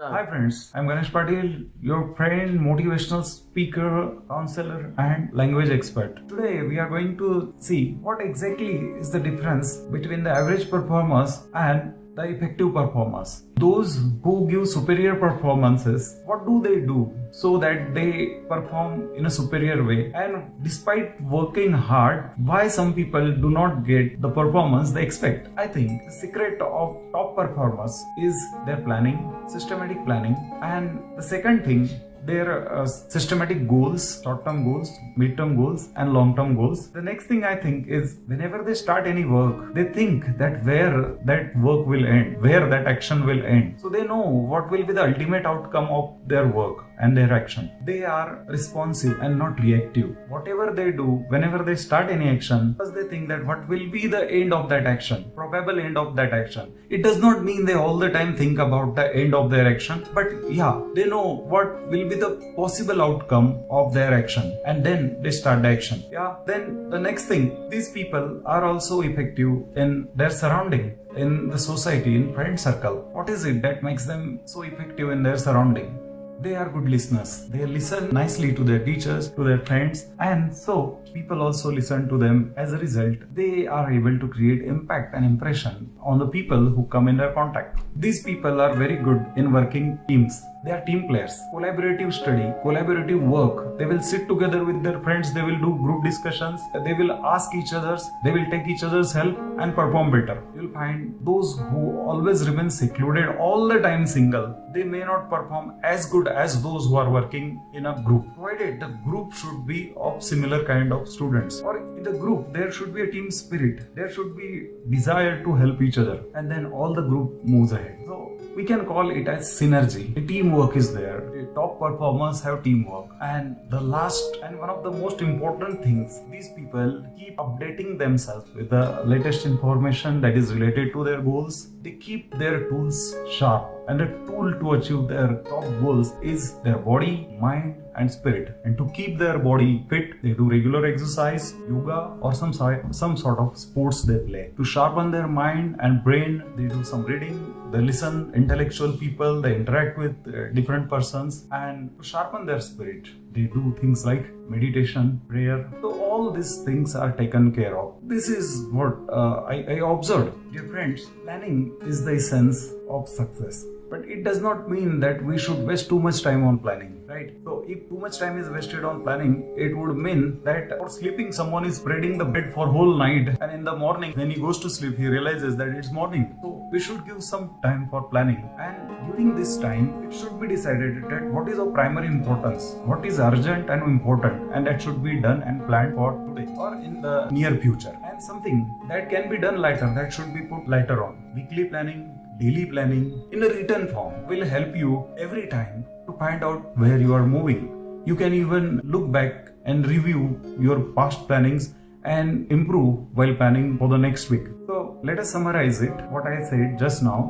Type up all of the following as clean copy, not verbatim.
Hi friends, I'm Ganesh Patil, your friend, motivational speaker, counselor and language expert. Today we are going to see what exactly is the difference between the average performers and the effective performers. Those who give superior performances, what do they do so that they perform in a superior way? And despite working hard, why some people do not get the performance they expect? I think the secret of top performers is their planning, systematic planning, and the second thing, their systematic goals, short-term goals, mid-term goals and long-term goals. The next thing I think is whenever they start any work, they think that where that work will end, where that action will end. So they know what will be the ultimate outcome of their work and their action. They are responsive and not reactive. Whatever they do, whenever they start any action, first they think that what will be the end of that action, probable end of that action. It does not mean they all the time think about the end of their action, but yeah, they know what will be the possible outcome of their action and then they start the action. Yeah, then the next thing, these people are also effective in their surrounding, in the society, in friend circle. What is it that makes them so effective in their surrounding? They are good listeners. They listen nicely to their teachers, to their friends, and so people also listen to them. As a result, they are able to create impact and impression on the people who come in their contact. These people are very good in working teams. They are team players. Collaborative study, collaborative work. They will sit together with their friends. They will do group discussions. They will ask each other's. They will take each other's help and perform better. You will find those who always remain secluded, all the time single. They may not perform as good as those who are working in a group. Provided the group should be of similar kind of students. Or in the group, there should be a team spirit. There should be desire to help each other. And then all the group moves ahead. So we can call it as synergy. The teamwork is there. The top performers have teamwork. And the last and one of the most important things, these people keep updating themselves with the latest information that is related to their goals. They keep their tools sharp. And the tool to achieve their top goals is their body, mind and spirit. And to keep their body fit, they do regular exercise, yoga or some sort of sports they play. To sharpen their mind and brain, they do some reading, they listen intellectual people, they interact with different persons, and to sharpen their spirit, they do things like meditation, prayer. So all these things are taken care of. This is what I observed. Dear friends, planning is the essence of success. But it does not mean that we should waste too much time on planning, right? So if too much time is wasted on planning, it would mean that for sleeping, someone is spreading the bed for whole night, and in the morning when he goes to sleep, he realizes that it's morning. So we should give some time for planning, and during this time, it should be decided that what is of primary importance, what is urgent and important, and that should be done and planned for today or in the near future. And something that can be done later, that should be put later on. Weekly planning, daily planning in a written form will help you every time to find out where you are moving. You can even look back and review your past plannings and improve while planning for the next week. So let us summarize it, what I said just now.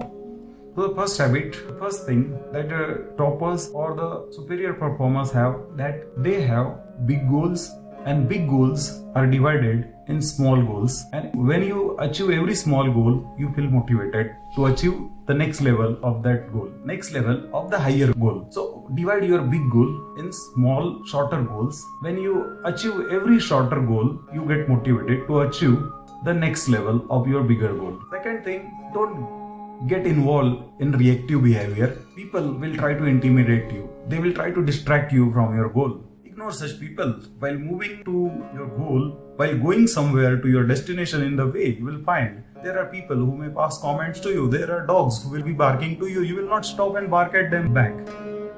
So the first habit, the first thing that toppers or the superior performers have, that they have big goals, and big goals are divided in small goals, and when you achieve every small goal, you feel motivated to achieve the next level of that goal, next level of the higher goal. So divide your big goal in small, shorter goals. When you achieve every shorter goal, you get motivated to achieve the next level of your bigger goal. Second thing, don't get involved in reactive behavior. People will try to intimidate you. They will try to distract you from your goal. Ignore such people. While moving to your goal, while going somewhere to your destination, in the way you will find there are people who may pass comments to you. There are dogs who will be barking to you. You will not stop and bark at them back.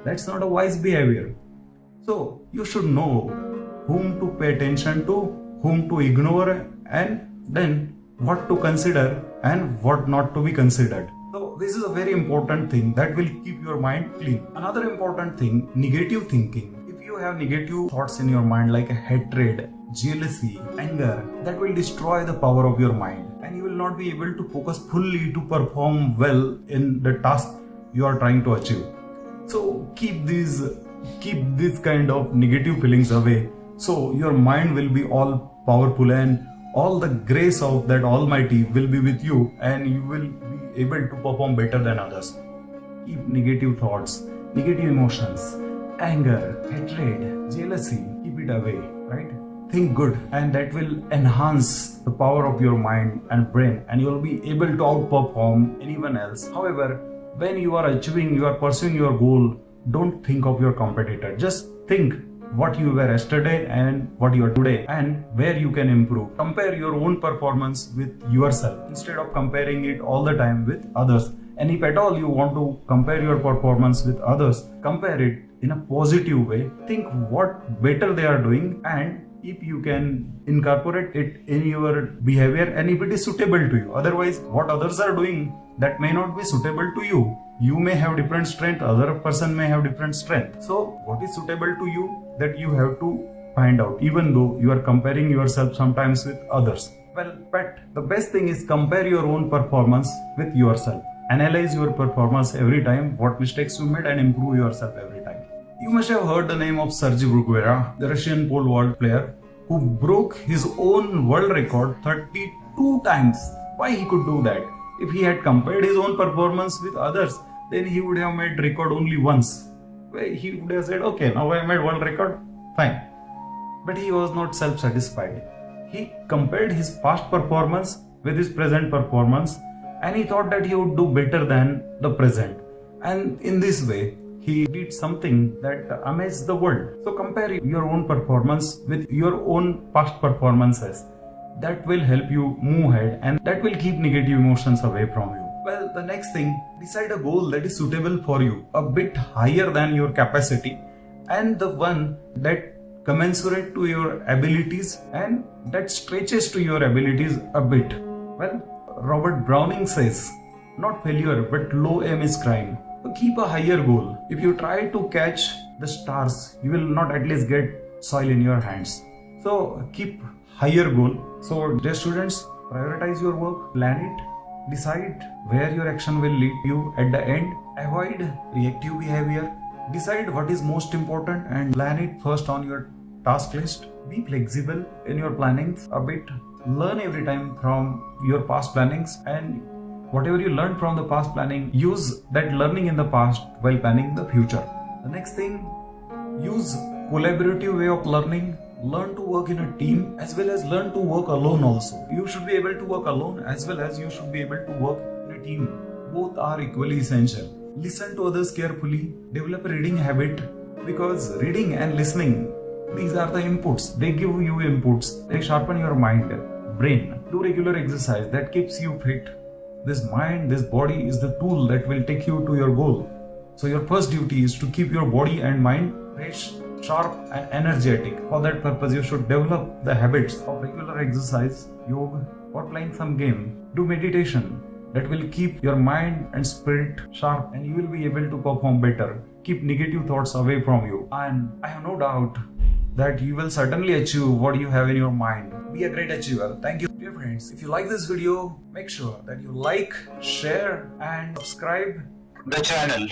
That's not a wise behavior. So you should know whom to pay attention to, whom to ignore, and then what to consider and what not to be considered. So this is a very important thing that will keep your mind clean. Another important thing, negative thinking. If you have negative thoughts in your mind like hatred, jealousy, anger, that will destroy the power of your mind, and you will not be able to focus fully to perform well in the task you are trying to achieve. So keep these kind of negative feelings away, so your mind will be all powerful and all the grace of that Almighty will be with you, and you will be able to perform better than others. Keep negative thoughts, negative emotions, anger, hatred, jealousy, keep it away, right? Think good, and that will enhance the power of your mind and brain, and you'll be able to outperform anyone else. However, when you are pursuing your goal, don't think of your competitor. Just think what you were yesterday and what you are today, and where you can improve. Compare your own performance with yourself instead of comparing it all the time with others. And if at all you want to compare your performance with others, compare it in a positive way. Think what better they are doing, and if you can incorporate it in your behavior, and if it is suitable to you. Otherwise, what others are doing, that may not be suitable to you. You may have different strength, other person may have different strength. So what is suitable to you, that you have to find out, even though you are comparing yourself sometimes with others. Well, but the best thing is compare your own performance with yourself. Analyze your performance every time, what mistakes you made, and improve yourself every time. You must have heard the name of Sergei Bruguera, the Russian pole vault player, who broke his own world record 32 times. Why he could do that? If he had compared his own performance with others, then he would have made record only once. He would have said, okay, now I made world record, fine. But he was not self-satisfied. He compared his past performance with his present performance, and he thought that he would do better than the present. And in this way, he did something that amazed the world. So compare your own performance with your own past performances. That will help you move ahead, and that will keep negative emotions away from you. Well, the next thing, decide a goal that is suitable for you, a bit higher than your capacity, and the one that commensurate to your abilities and that stretches to your abilities a bit. Well, Robert Browning says, not failure but low aim is crime. So keep a higher goal. If you try to catch the stars, you will not at least get soil in your hands. So keep higher goal. So dear students, prioritize your work, plan it, decide where your action will lead you at the end. Avoid reactive behavior. Decide what is most important and plan it first on your task list. Be flexible in your plannings a bit. Learn every time from your past plannings, and whatever you learned from the past planning, use that learning in the past while planning the future. The next thing, use collaborative way of learning. Learn to work in a team as well as learn to work alone also. You should be able to work alone as well as you should be able to work in a team. Both are equally essential. Listen to others carefully. Develop a reading habit, because reading and listening, these are the inputs. They give you inputs. They sharpen your mind, brain. Do regular exercise that keeps you fit. This mind, this body is the tool that will take you to your goal. So your first duty is to keep your body and mind fresh, sharp and energetic. For that purpose, you should develop the habits of regular exercise, yoga, or playing some game. Do meditation. That will keep your mind and spirit sharp, and you will be able to perform better. Keep negative thoughts away from you. And I have no doubt that you will certainly achieve what you have in your mind. Be a great achiever. Thank you. Dear friends, if you like this video, make sure that you like, share and subscribe the channel.